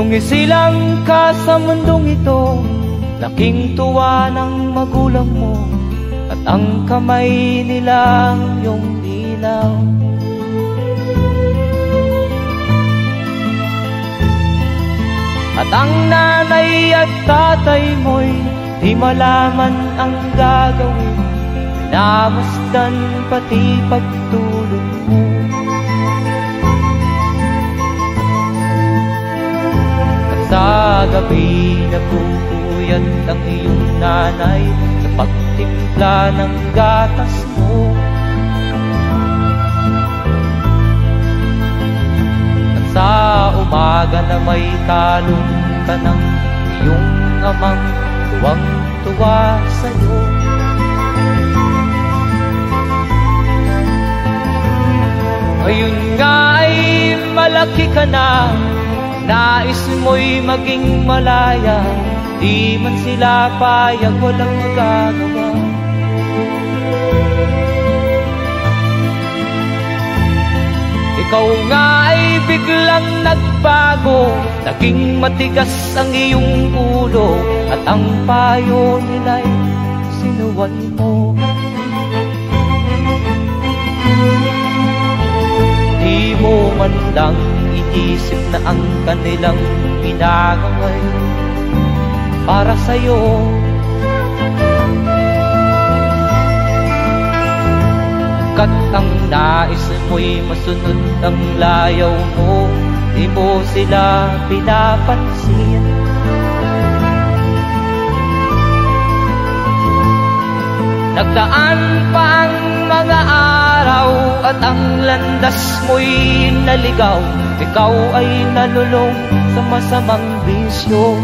Nung isilang ka sa mundong ito, laking tuwa ng magulang mo, at ang kamay nila iyong ilaw. At ang nanay at tatay mo'y di malaman ang gagawin, namasdan pati pagtulog mo. At sa gabi napupuyat ang iyong nanay sa pagtimpla ng gatas mo. At sa umaga na may kalong ka ng iyong amang tuwang-tuwa sa'yo. Ngayon nga ay malaki ka na, nais mo'y maging malaya, di man sila payag, walang magagawa. Ikaw nga ay biglang nagbago, naging matigas ang iyong ulo, at ang payo nila'y sinuway mo. Di mo man lang iisip na ang kanilang ginagaway para sa'yo. Kat ang nais mo'y masunod ang layaw mo, di mo sila pinapansin. Nagdaan pa ang mga araw at ang landas mo'y naligaw, ikaw ay nalulong sa masamang bisyo.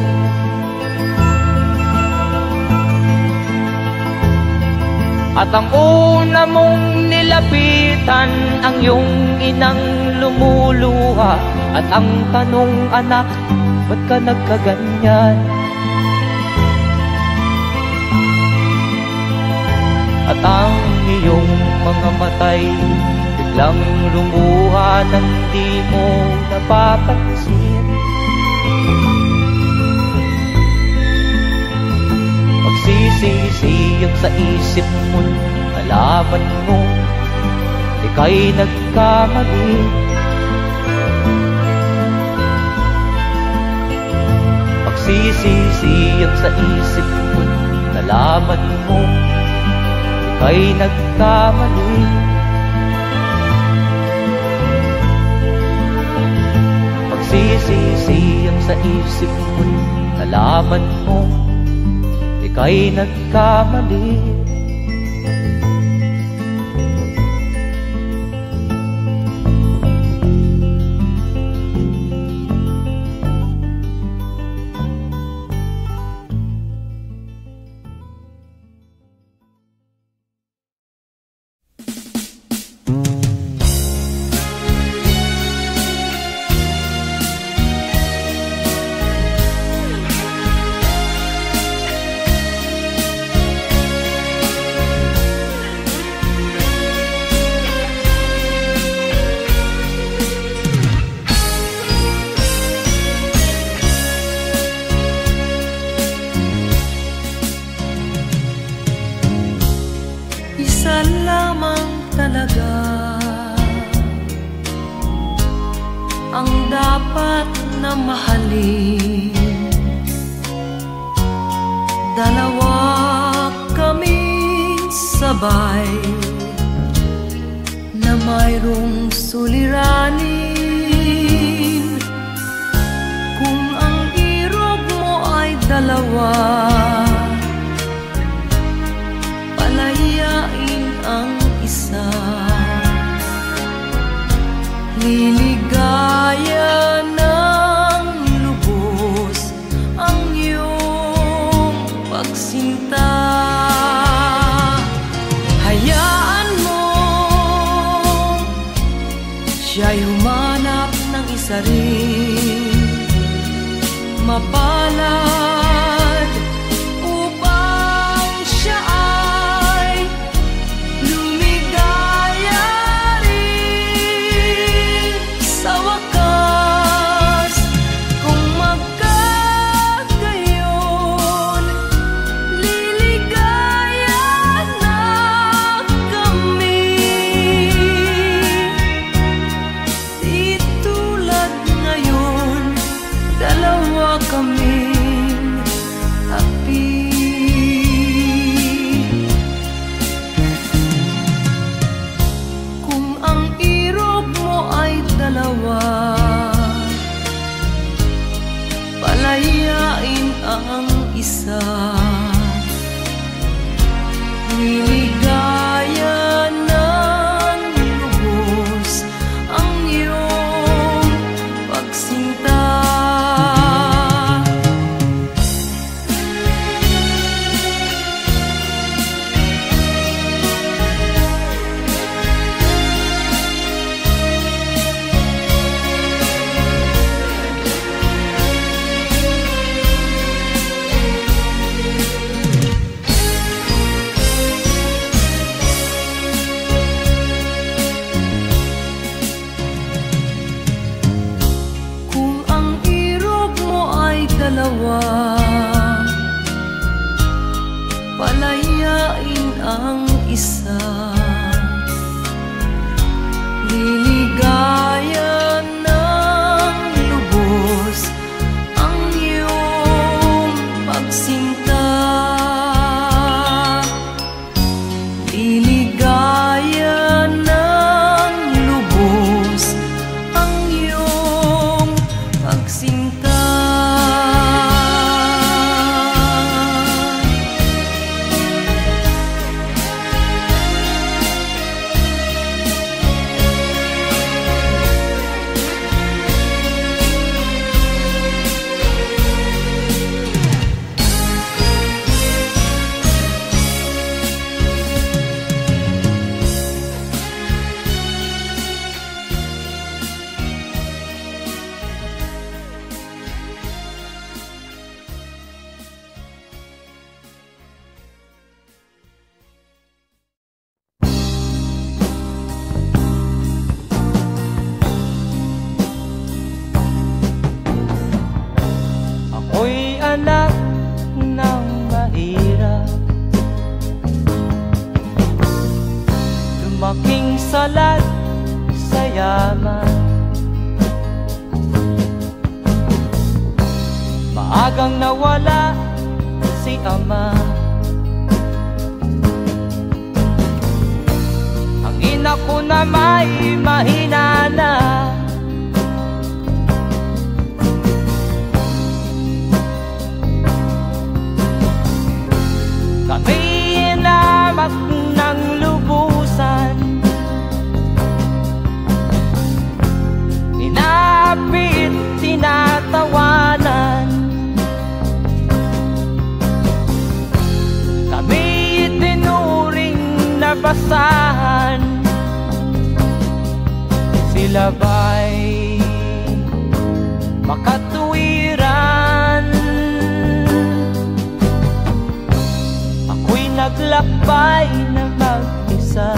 At ang una mong nilapitan ang iyong inang lumuluha, at ang tanong, anak, ba't ka nagkaganyan? At ang iyong mga matay biglang lumuha nang di mo napapansin. Magsisisiyag sa isip mo, nalaman mo ika'y nagkamali. Magsisisiyag sa isip mo, nalaman mo ika'y nagkamali. Magsisisiyag sa isip mo, nalaman mo ika'y nagkamali. Sa wakas, kung mag kaming tabi. Kung ang irog mo ay dalawa, palayain ang isa. Liligaya ng lubos ang iyong pagsinta. Dalawa, palayain ang isa. Liligaya ng lubos ang iyong pagsinta. Liligaya ng lubos ang iyong pagsinta. Ako'y anak ng mahirap, lumaking salat sa yaman. Maagang nawala si ama, ang ina ko na may mahina na. Kami inamak ng lubusan, inapit, tinatawanan. Kami itinuring na basahan, sila ba'y makatuwiran? Ako'y naglakbay na mag-isa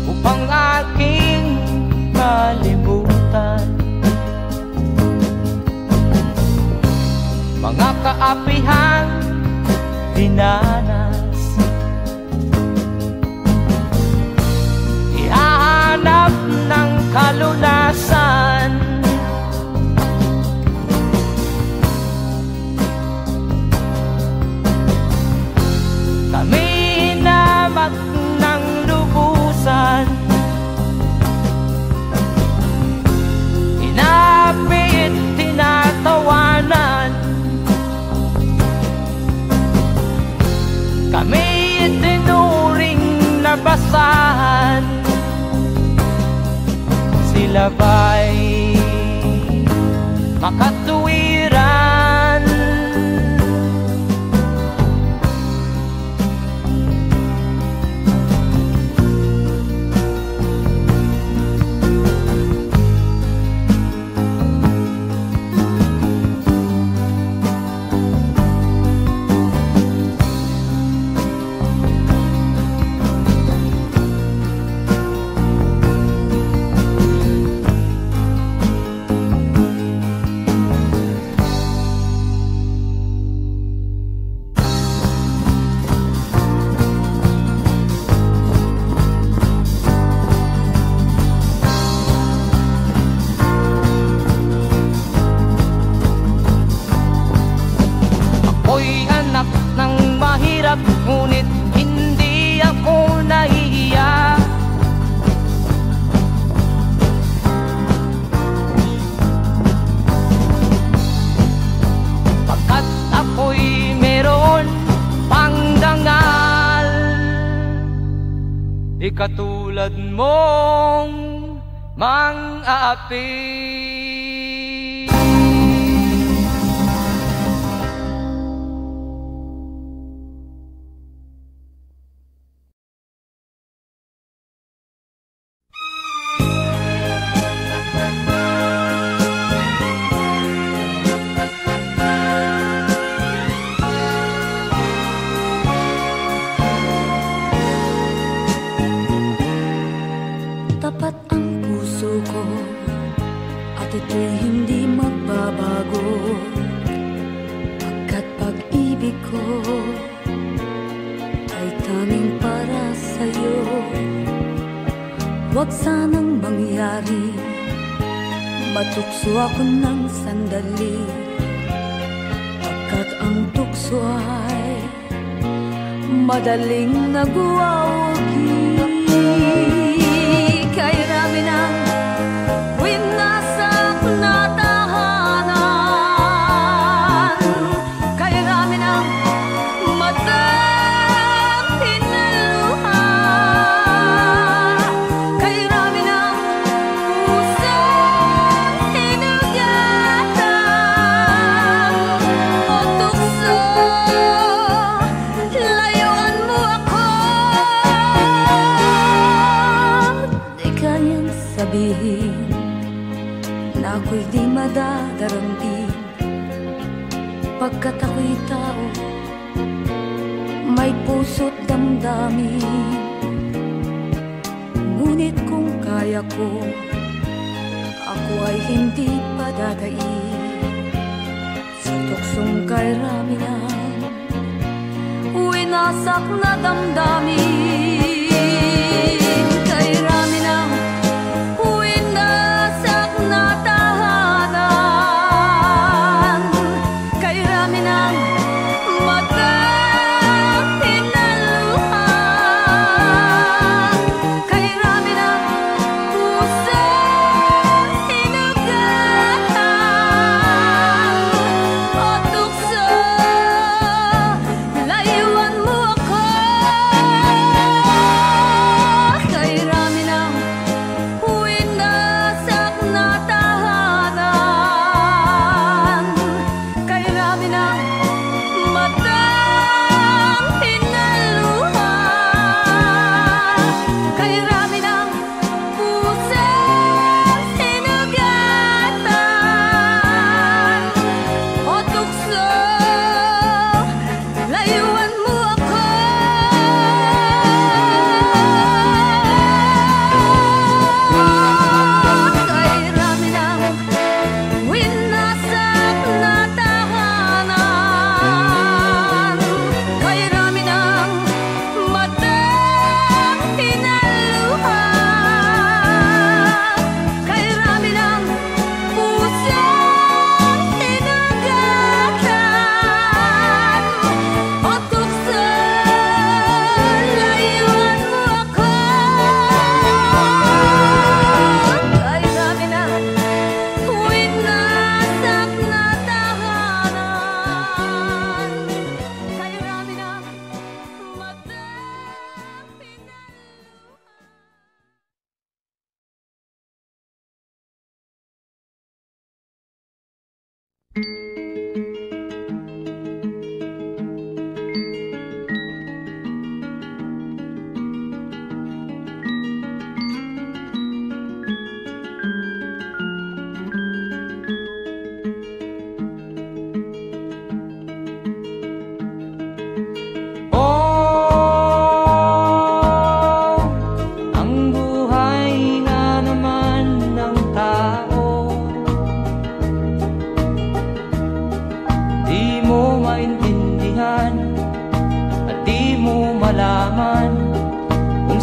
upang aking malimutan mga kaapihang dinanas. Ihahanap ng kalunasan, kami hinamak ng lubusan, inapit, tinatawanan. Kami itinuring na basahan, sila ba'y makatuwiran? katulad mong mang-aapi. Tapat ang puso ko at ito'y hindi magbabago, pagkat pag-ibig ko ay tanging para sa'yo. Huwag sanang mangyari matukso ako ng sandali, pagkat ang tukso ay madaling nagwawagi. Kay rami ng winasak na tahanan, kay rami ng matang pinaluha, kay rami ng pusong hinugatan o tukso, layuan mo ako. Sabihin na ako'y di madadaramdin, pagkat ako'y tao, may puso't damdamin. Ngunit kung kaya ko, ako ay hindi padadaig sa tuksong kay rami ng winasak na damdamin. Kay rami ng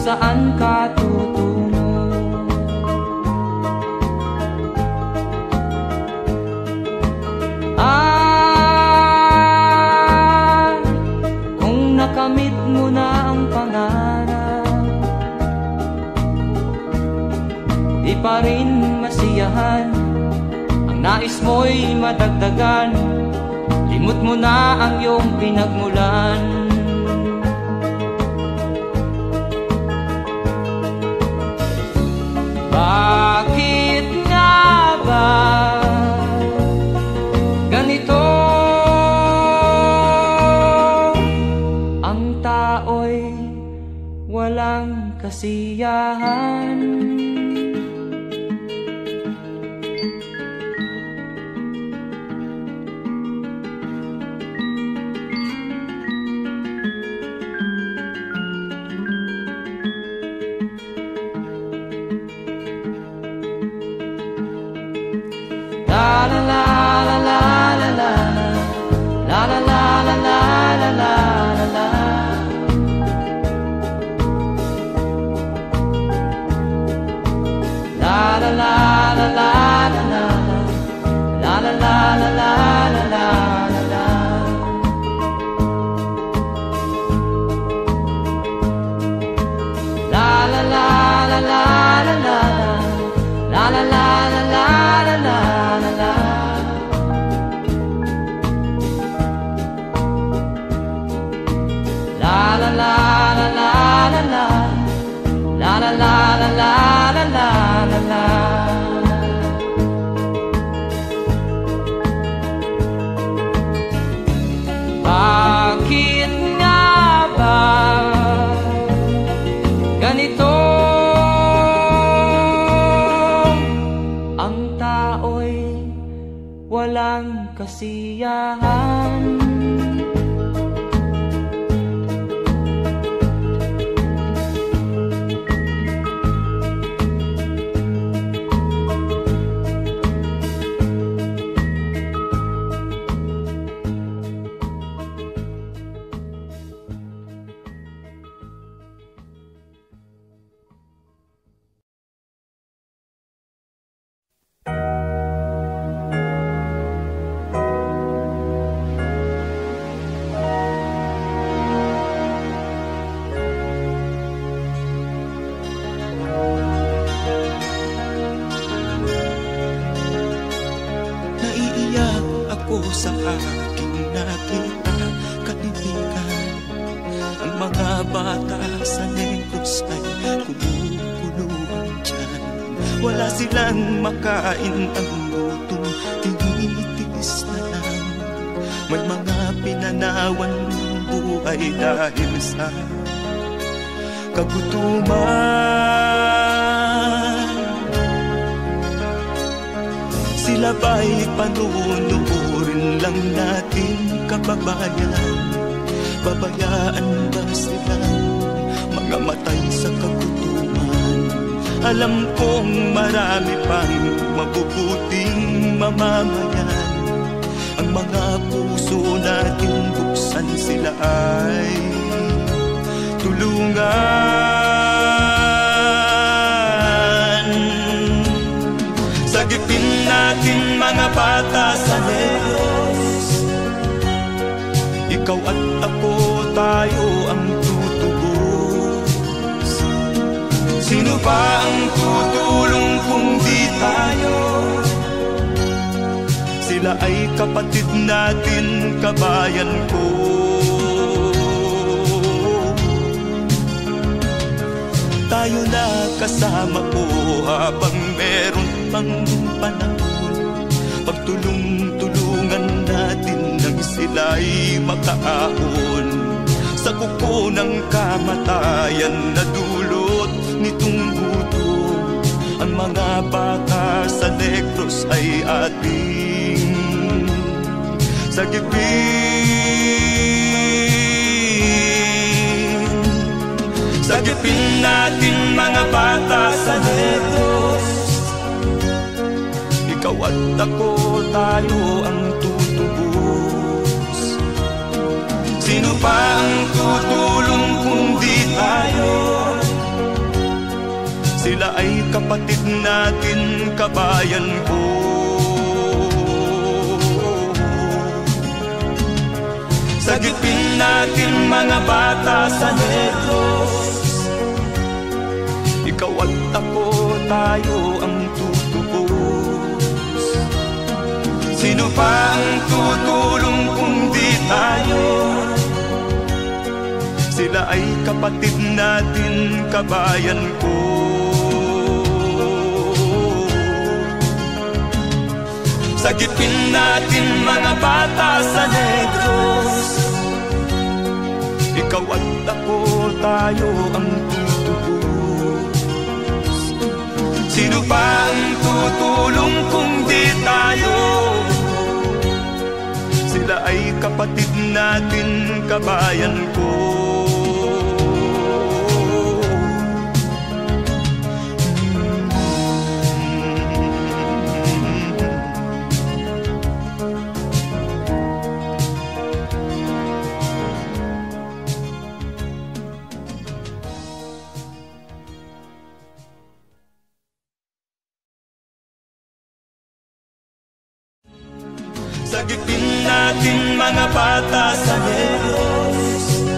saan ka tutungo. Kung nakamit mo na ang pangarap, di pa rin masiyahan, ang nais mo'y madagdagan, limot mo na ang iyong pinagmulan. Bakit nga ba ganito? Ang tao'y walang kasiyahan. La la la la la la la la la la la la la la la. La la la la la la la la la la la la la la. La la la la la la la la la la la la la. La la la la la la la la la la la la la la. Bakit nga ba ganito? Ang tao'y walang kasiyahan. Sa aking nakita, kaibigan, ang mga bata sa Negros ay kumukuluan dyan. Wala silang makain, ang gutom tinitiis na lang. May mga pinanawan ng buhay dahil sa kagutuman. Sila ba'y panunurin lang natin, kababayan? Babayaan ba silang mga matay sa kagutuman? Alam kong marami pang mabubuting mamamayan. Ang mga puso natin buksan, sila ay tulungan. Sagipin natin mga bata sa Negros, ikaw at ako, tayo ang tutubos. Sino ba ang tutulong kung di tayo? Sila ay kapatid natin, kabayan ko. Tayo na kasama ko habang meron pang panahon. Pagtulong-tulungan natin nang sila'y makaahon sa kuko ng kamatayan na dulot nitong gutom. Ang mga bata sa Negros ay ating sagipin. Sagipin natin mga bata sa Negros, ikaw at ako, tayo ang tutubos. Sino pa ang tutulong kung di tayo? Sila ay kapatid natin, kabayan ko. Sagipin natin mga bata sa Negros, ikaw at ako, tayo ang tutubos. Sino pa ang tutulong kung di tayo? Sila ay kapatid natin, kabayan ko. Sagipin natin mga bata sa Negros. Ikaw at ako, tayo ang tutubos. Sino pa ang tutulong kung di tayo? Sila ay kapatid natin, kabayan ko. Sagipin natin mga bata sa Negros.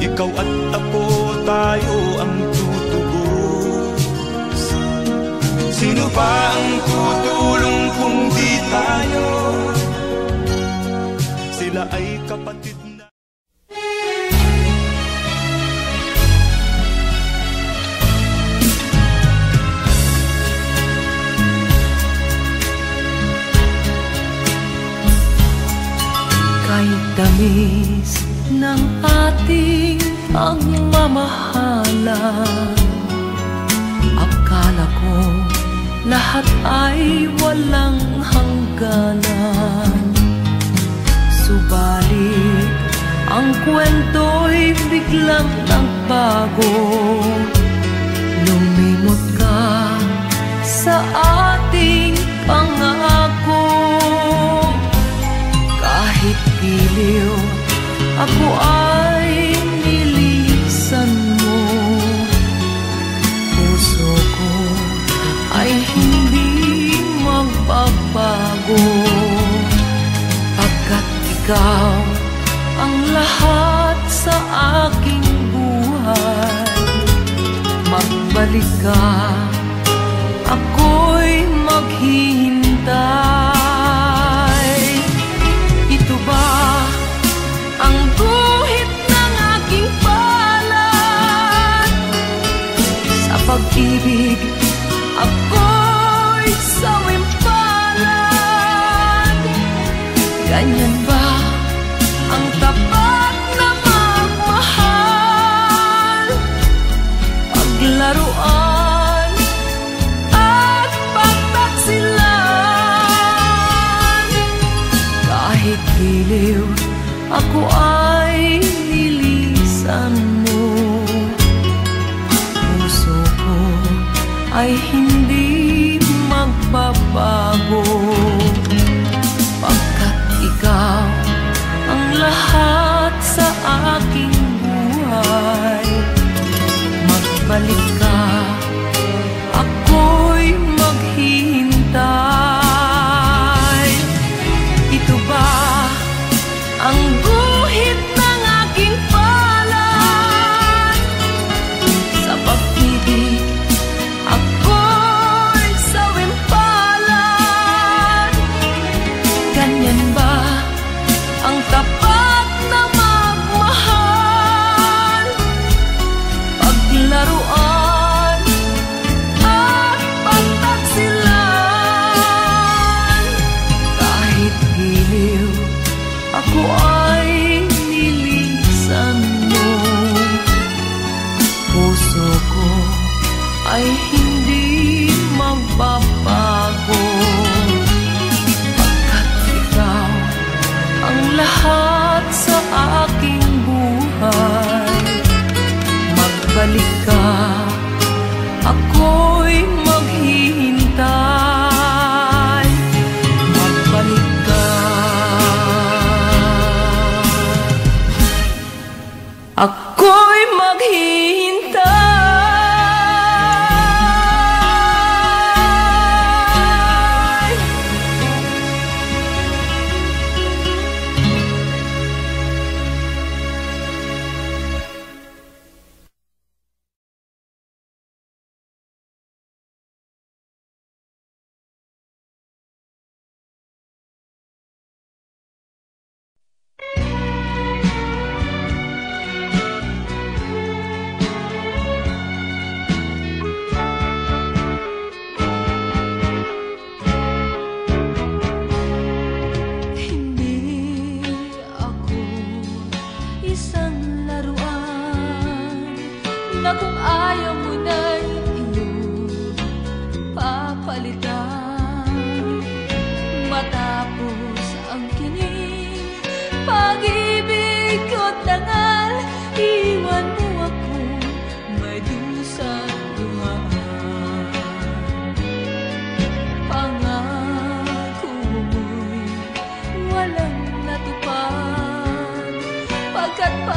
Ikaw at ako, tayo ang tutubos. Sino pa ang tutulong kung di tayo? Sila ay kapatid na. Kahit tamis ng ating pagmamahalan, akala ko lahat ay walang hangganan. Subalit ang kwento'y biglang nagbago. Lumimot ka sa ating pangako. Kahit giliw, ako ay nilisan mo. Puso ko ay hindi magbabago, pagkat ikaw ang lahat sa aking buhay. Magbalik ka, ako'y maghihintay. Ito ba ang guhit ng aking palad? Sa pag-ibig, ako'y sawimpalad. Ganyan ba ang tapat na magmahal? Paglaruan at pagtaksilan. Kahit giliw, ako ay nilisan mo. Puso ko ay hindi magbabago, pagkat ikaw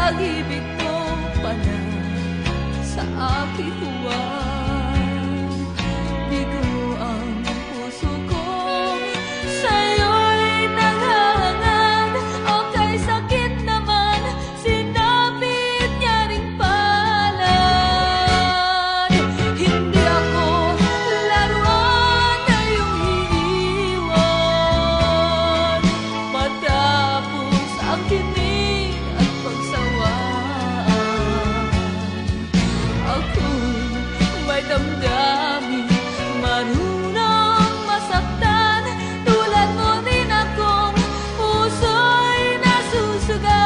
pag-ibig ko pala sa aking huwag. Bigo ang puso ko sa'yo'y naghahangad. O kay sakit naman, sinapit niya ring palad. Hindi ako laruan na iyong iniwan, matapos ang kinig at pagsawaan. Ako'y may damdamin, marunong masaktan. Tulad mo din akong puso'y nasusugatan.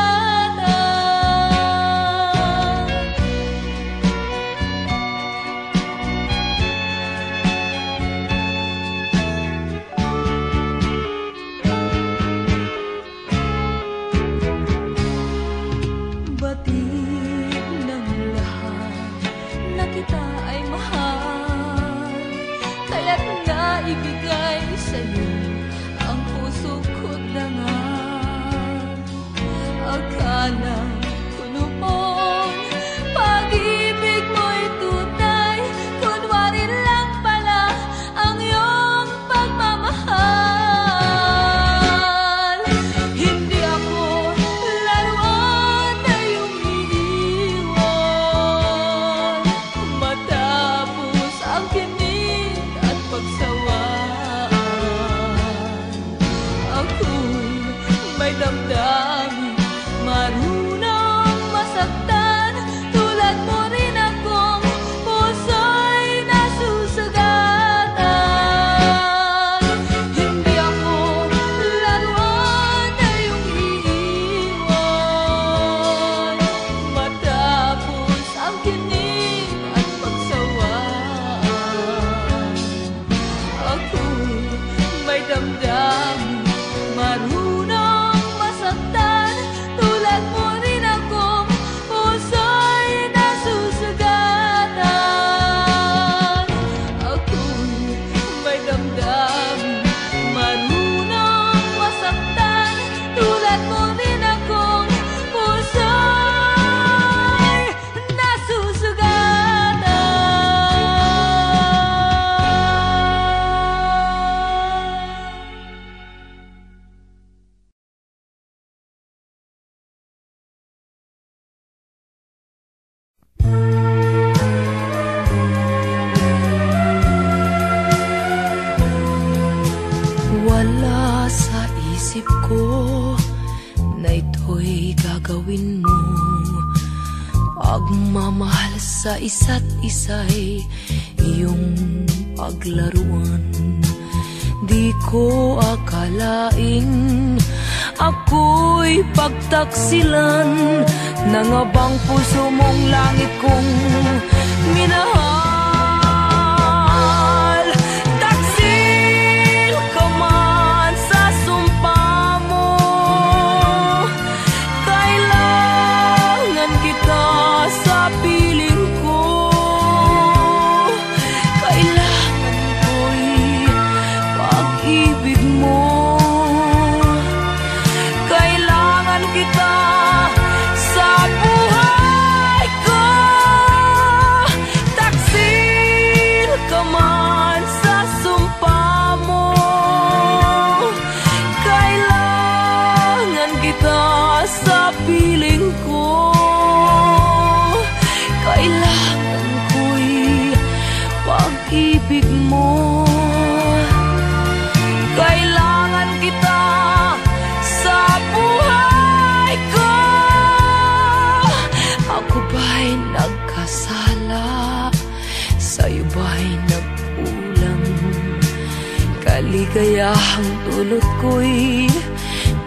Batid ng lahat na kita ay mahal, kaya't naibigay sa'yo ang puso ko't dangal. Akala ko noon pag-ibig mo'y tunay, kunwari lang pala ang iyong pagmamahal. Hindi ako laruan na iyong iniwan, matapos ang kinig at pagsawaan. Ako'y may damdamin, marunong masaktan. Tulad mo rin akong puso'y nasusugatan. Hindi ako laruan na iyong iiwan, matapos ang kinig at pagsawaan. Ako'y may damdamin, marunong masaktan. Tulad mo rin akong puso'y nasusugatan. Ako'y may damdamin, marunong masaktan. Tulad mo rin akong puso'y nasusugatan. Wala sa isip ko na ito'y gagawin mo. Pagmamahal sa isa't isa'y iyong paglaruan. Di ko akalaing ako'y pagtaksilan ng abang puso mong langit kong minahal. Taksil ka man sa sumpa mo, kailangan kita sa piling ko. Kailangan ko'y pag-ibig mo, kailangan kita sa buhay ko. Taksil ka man sa sumpa mo, kailangan kita sa piling ko. Kailangan ko'y pag-ibig mo, kailangan kita sa buhay ko. Ako ba'y nagkasala? Sa'yo ba'y nagkulang? Kaligayahang dulot ko'y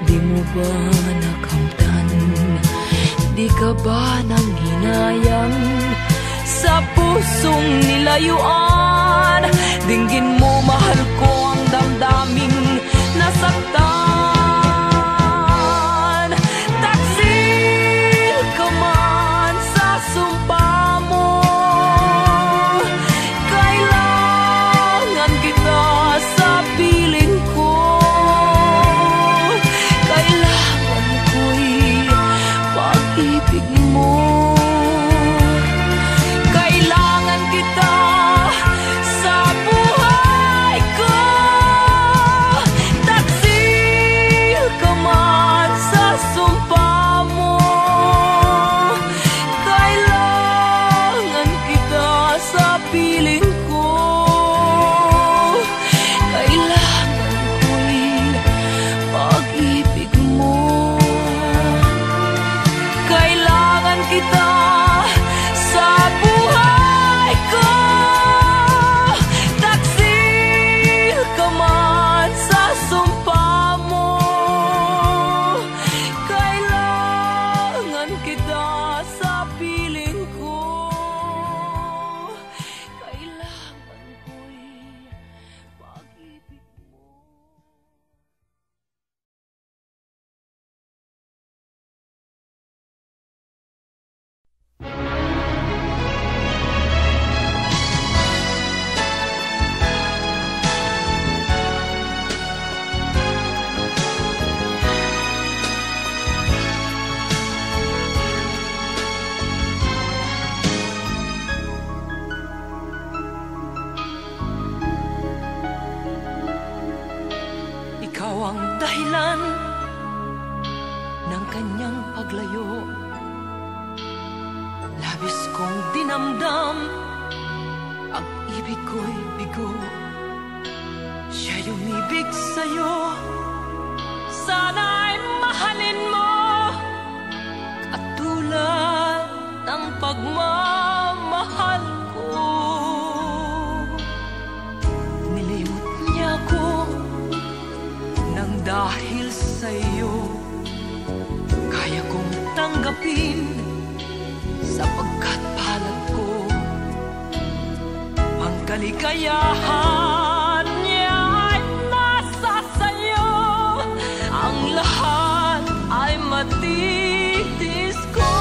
di mo ba nakamtan? Di ka ba nanghinayang sa pusong nilayuan? Dinggin mo, mahal ko, ang damdaming nasaktan. Taksil ka man sa sumpa mo, kailangan kita sa piling ko. Kailangan ko'y pag-ibig ang dahilan ng kanyang paglayo. Labis kong dinamdam, ang ibig ko'y bigo. Siya'y umibig sa'yo, sana'y mahalin mo, katulad ng pagmamahal ko. Nilimot niya ko nang dahil sa'yo, kaya kong tanggapin sapagkat palad ko. Ang kaligayahan niya ay nasa sa'yo, ang lahat ay matitis ko.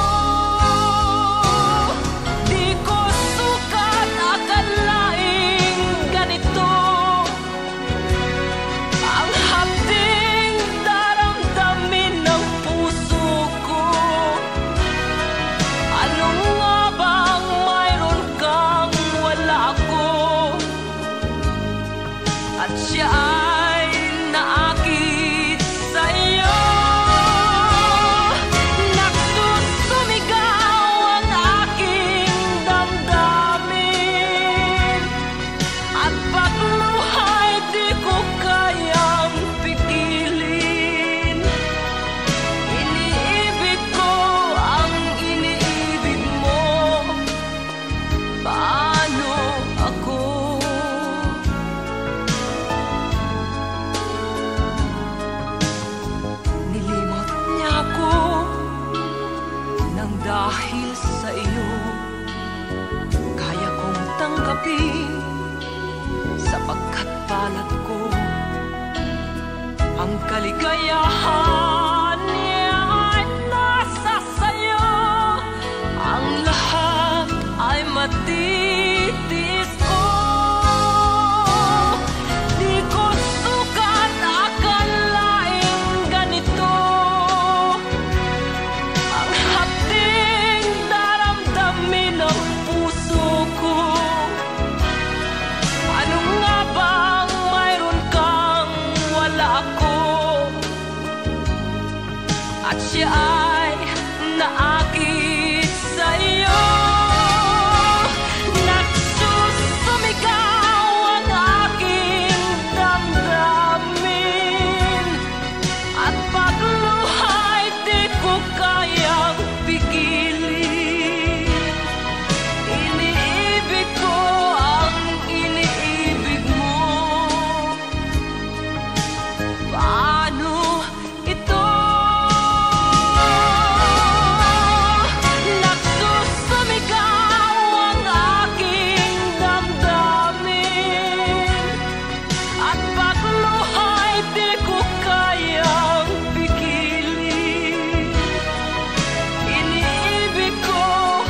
Di ko sukat akalaing ganito ang hapding daramdamin ng puso ko. Ano nga bang mayroon kang wala ako, at siya ay naakit sa'yo. Nagsusumigaw ang aking damdamin, at pagluhay di ko kayang pigilin. Iniibig ko ang iniibig mo, paano ako? Nilimot niya ako nang dahil sa iyo, kaya kong tanggapin sapagkat palad ko. Ang kaligayahan niya ay nasa sayo, ang lahat ay matitis ko. Di ko sukat akalaing ganito ang hapding daramdamin ng puso ko. Ano nga bang mayroon kang wala ako, at siya ay naakit sa'yo. Nagsusumigaw ang aking damdamin, at pagluhay di ko kayang pigilin. Iniibig ko ang iniibig mo, paano ito? Nagsusumigaw ang aking damdamin, at pagluhay di ko kayang pigilin. Iniibig ko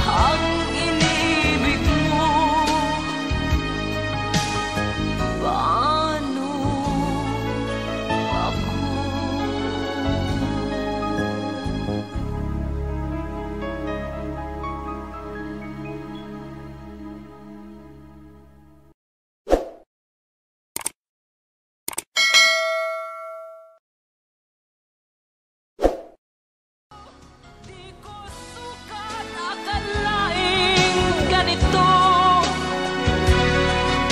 ang iniibig mo, paano ako? Di ko sukat akalaing ganito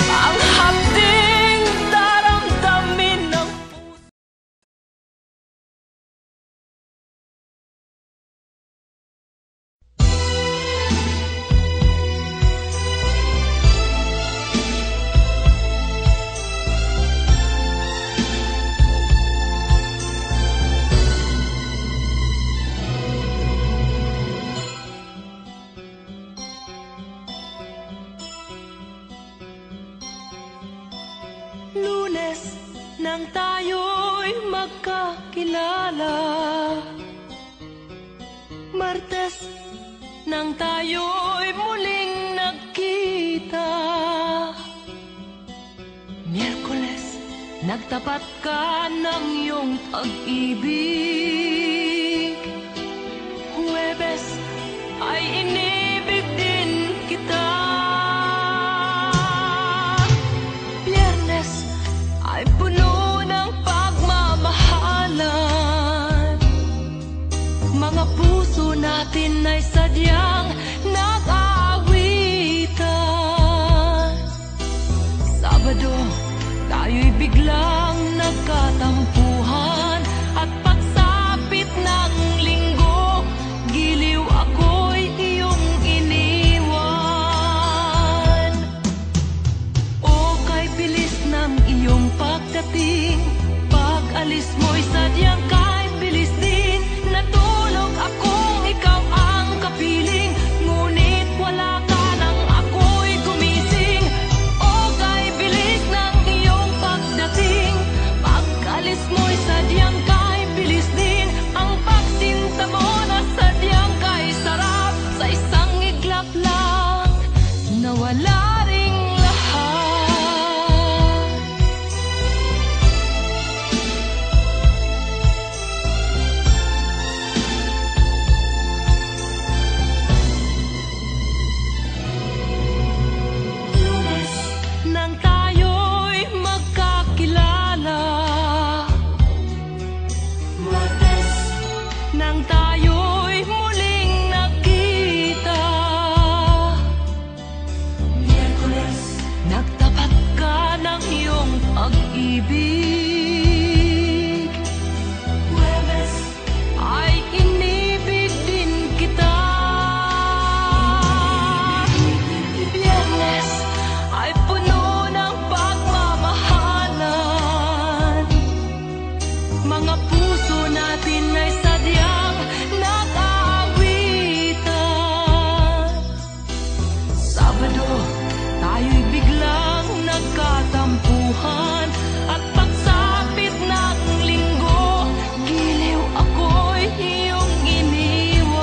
ang hapding daramdamin ng puso. Lunes nang tayo'y magkakilala, Martes nang tayo'y muling nagkita, Miyerkules nagtapat ka ng iyong pag-ibig, Huwebes ay inibig din kita, Biyernes ay puno ng pagmamahal. Pag-alis mo'y sadyang kahit bilis din. Natulog akong ikaw ang kapiling, ngunit wala ka nang ako'y gumising. O kay bilis ng iyong pagdating. Pag-alis mo'y sadyang kahit bilis din. Ang pagsinta mo na sadyang kay sarap. Sa isang iglap lang nawala ring lahat. Nang tayo'y magkakilala, nang tayo'y muling nakita, nagtapat ka ng iyong pag-ibig. Ay inibig din kita. Biyernes ay puno ng pagmamahalan. Mga puso natin ay sadyang nag-aawitan. Sabado, tayo'y biglang nagkatampuhan. At pagsapit ng linggo, giliw ako'y iyong iniwan.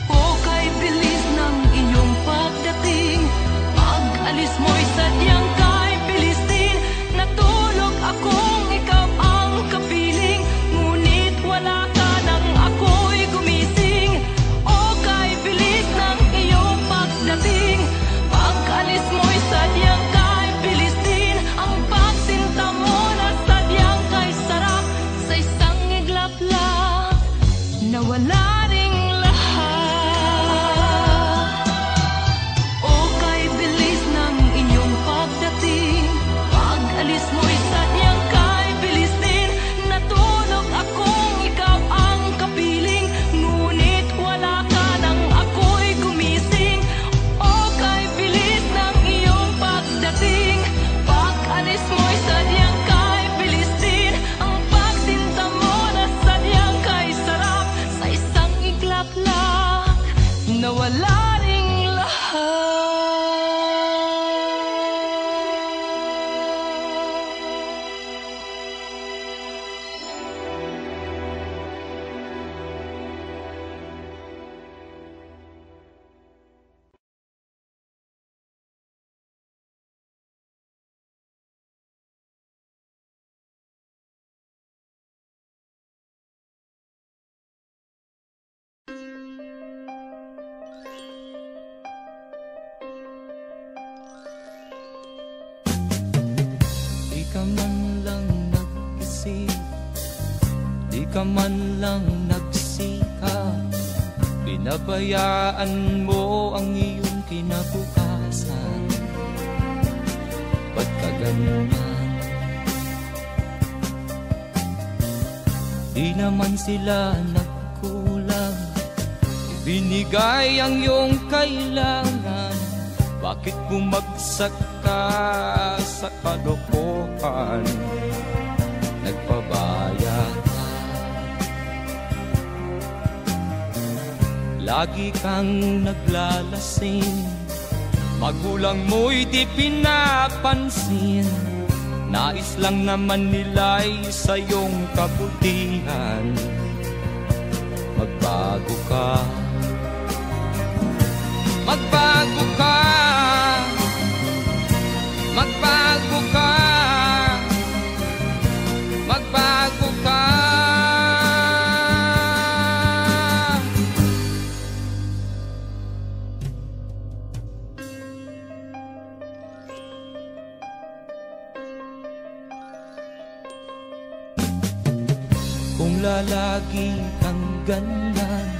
O kay bilis ng iyong pagdating. Pag-alis mo'y sadyang kay bilis din. Natulog akong ikaw ang kapiling, ngunit wala ka nang ako'y gumising. O kay bilis ng iyong pagdating. Pag-alis mo'y sadyang kay bilis din. Ang pagsinta mo na sadyang kay sarap. Sa isang iglap lang nawala ring lahat. O kay bilis ng inyong pagdating. Pag-alis mo'y sadyang kay bilis din. Natulog akong ikaw ang kapiling, ngunit wala ka nang ako'y gumising. O kay bilis ng iyong pagdating. Pag-alis mo'y sadyang kay bilis din. Ang pagsinta mo na sadyang kay sarap. Sa isang iglap lang nawala ring lahat. Di ka man lang nag-isip, di ka man lang nagsikap. Pinabayaan mo ang iyong kinabukasan. Ba't ka ganyan? Di naman sila nagkulang, ibinigay ang iyong kailangan. Bakit bumagsak ka sa kalokohan? Nagpabaya ka, lagi kang naglalasing. Magulang mo'y di pinapansin. Nais lang naman nila'y sa iyong kabutihan. Magbago ka, magbago ka, magbago ka, magbago ka. Kung lalagi kang ganyan,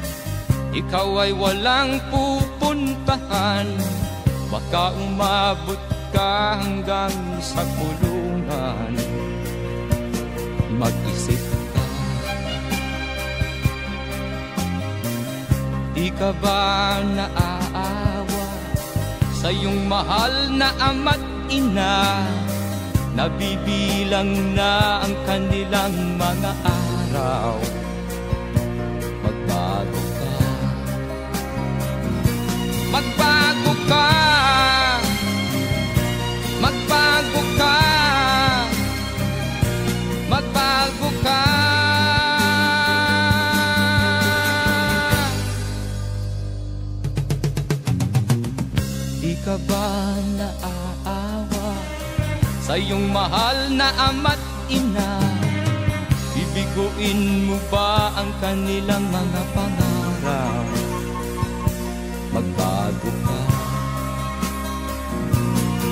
ikaw ay walang pupuntahan. Baka umabot ka hanggang sa kulungan. Mag-isip ka, di ka ba naaawa sa iyong mahal na ama't ina nabibilang na ang kanilang mga araw. Magbago ka, magbago ka, magbago ka, magbago ka. Di ka ba naaawa sa iyong mahal na ama't ina? Bibiguin mo ba ang kanilang mga pangarap? Magbago ka,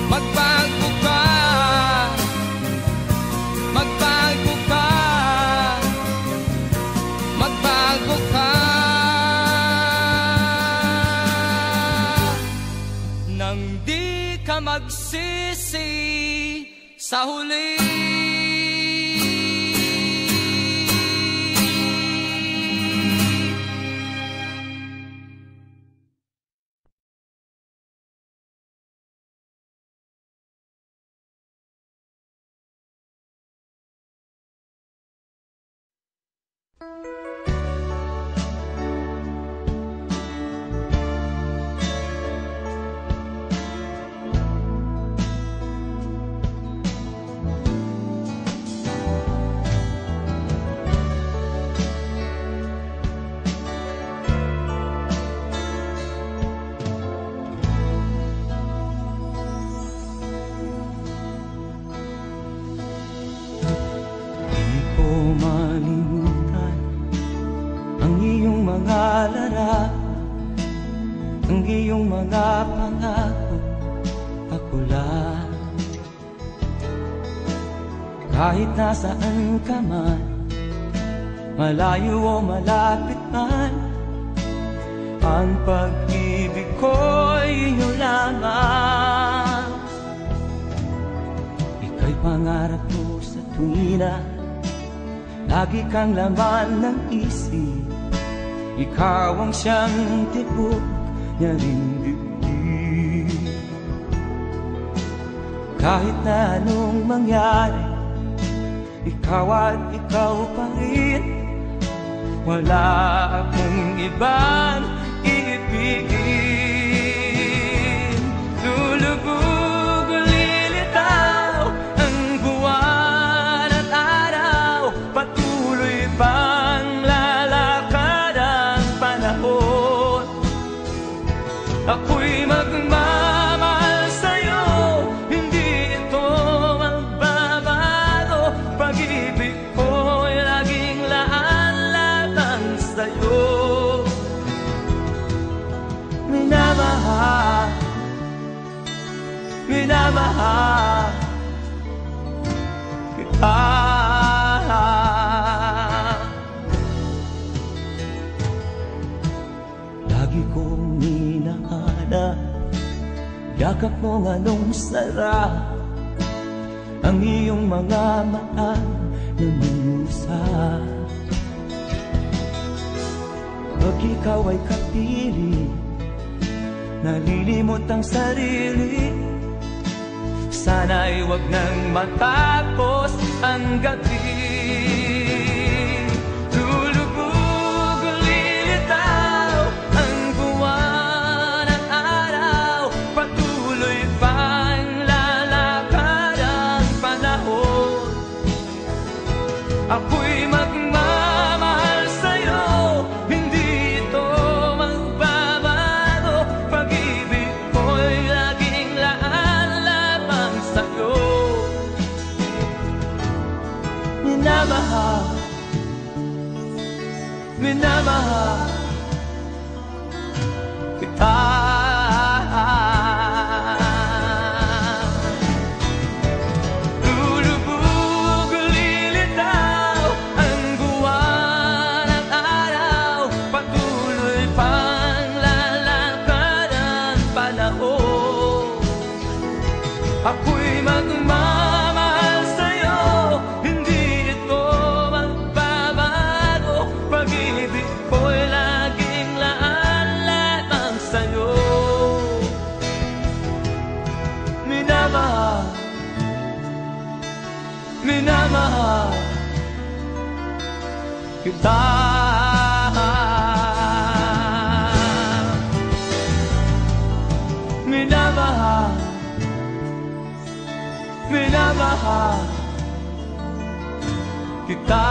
magbago ka, magbago ka, magbago ka. Nang di ka magsisi sa huli. Ang iyong mga pangako, ako lang. Kahit nasaan ka man, malayo o malapit man, ang pag-ibig ko'y iyo lamang. Ika'y pangarap ko sa tuwina, lagi kang laman ng isip. Ikaw ang siyang tibok niya ring dibdib. Kahit na anong mangyari, ikaw at ikaw pa rin. Wala akong ibang iibigin. Lulubog o lilitaw ang buwan at araw, patuloy pang lalakad ang panahon. Ako'y magmamahal sa'yo, hindi ito magbabago. Pag-ibig ko'y laging laan-laan sa'yo. Minamahal, minamahal kita. Lagi kong hinahanap yakap mo anong sarap, ang iyong mga mata nangungusap. Pag ikaw ay kapiling, nalilimot ang sarili. Sana'y wag nang matapos ang gabi. Lulubog o lilitaw ang buwan at araw, patuloy pang lalakad ang panahon. Ako'y magmamahal sa'yo, hindi ito magbabago. Pag-ibig ko'y laging laan lamang sa'yo. Minamahal, minamahal kita. Lulubog o lilitaw ang buwan at araw, patuloy pang lalakad ang panahon. Ako'y magmamahal sa'yo, hindi ito magbabago. Pag-ibig ko'y minamahal kita. Minamahal, minamahal kita.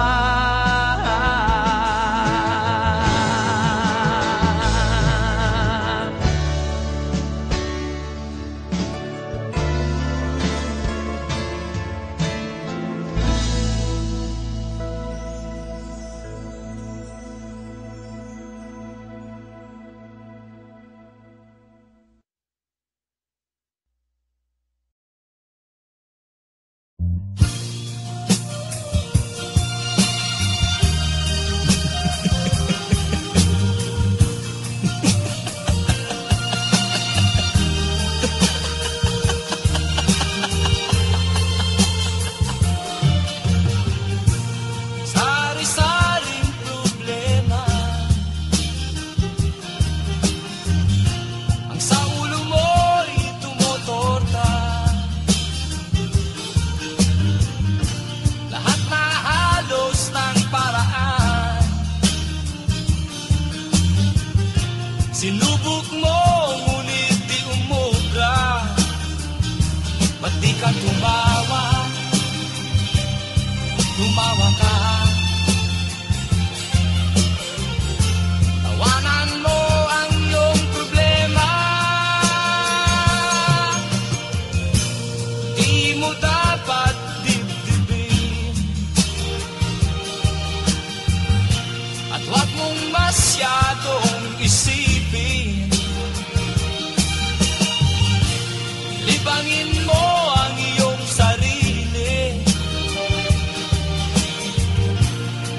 Sinubok mo, ngunit di umubra. Ba't di ka tumawa? Tumawa ka. Tawanan mo ang iyong problema. Di mo dapat dibdibin. At huwag mong masyadong isipin. Libangin mo ang iyong sarili.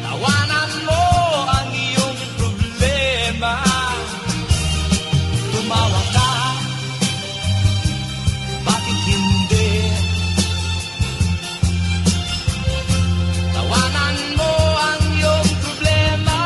Tawanan mo ang iyong problema. Tumawa ka, bakit hindi? Tawanan mo ang iyong problema.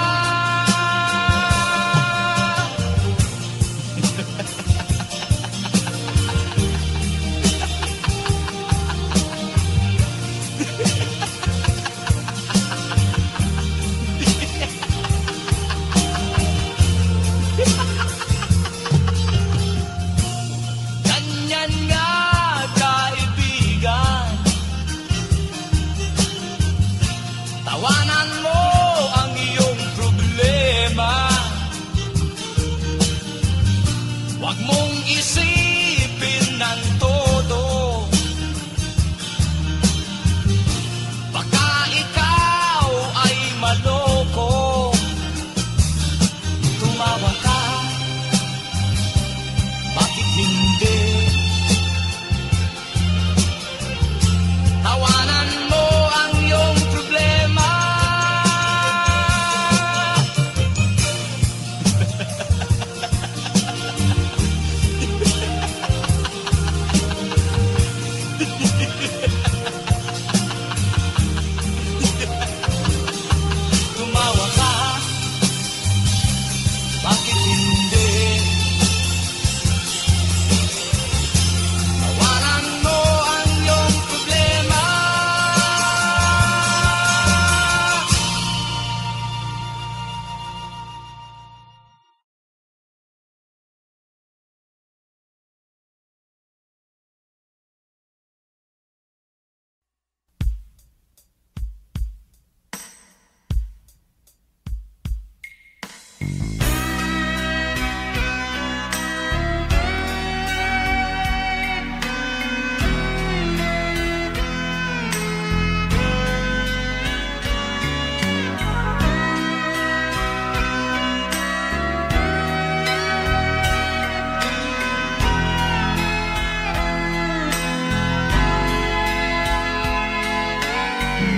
Ganyan nga, kaibigan. Tawanan mo ang iyong problema. Huwag mong isipin ng todo. Baka ikaw ay maloko. Tumawa ka, bakit hindi? Tawanan mo ang iyong problema. Tumawa ka, bakit hindi? Tawanan mo ang iyong problema.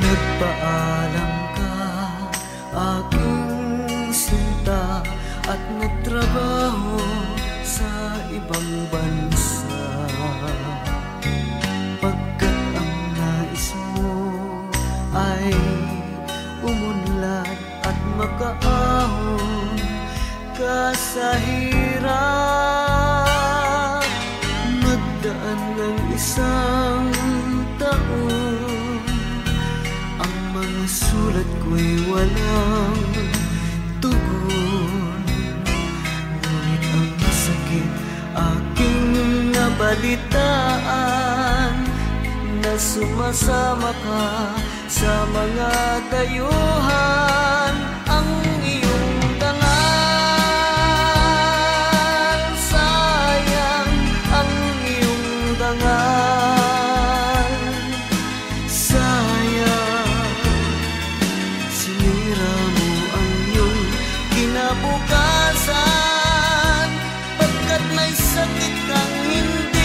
Nagpaalam ka, aking sinta, at nagtrabaho sa ibang bansa. Pagkat ang nais mo ay umunlad at makaahon ka sa hirap. Magdaan ng isang taon, walang tugon. Ngunit ang sakit aking nabalitaan, na sumasama ka sa mga dayuhan. Ang iyong dangal, sayang ang iyong dangal, sayang sinira mo ang iyong kinabukasan, pagkat may sakit kang hindi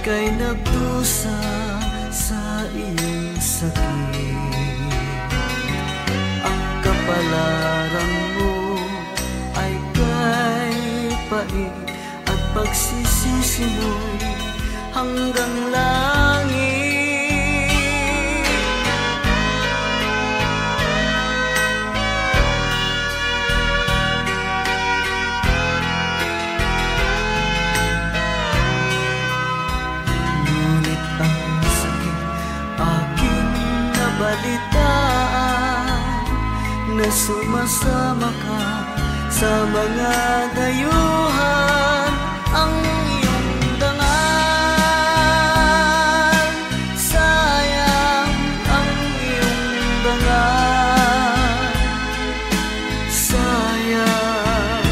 ika'y nagdusa sa iyong sakit. Ang kapalaran mo ay kay pait, at pagsisisi mo'y hanggang langit. Na sumasama ka sa mga dayuhan. Ang iyong dangal, sayang ang iyong dangal, sayang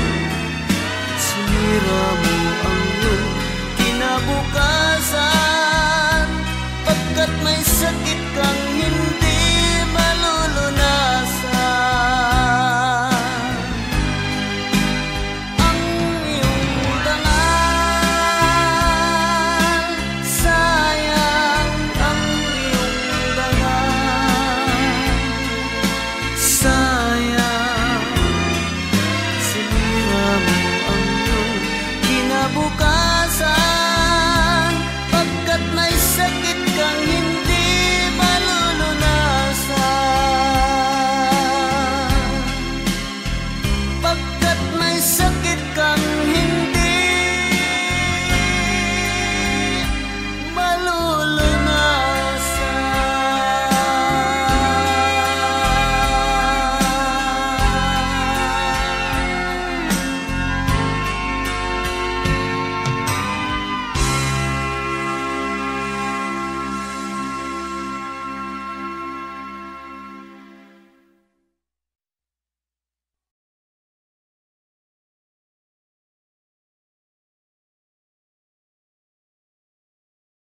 sinira mo ang iyong kinabukasan, pagkat may sakit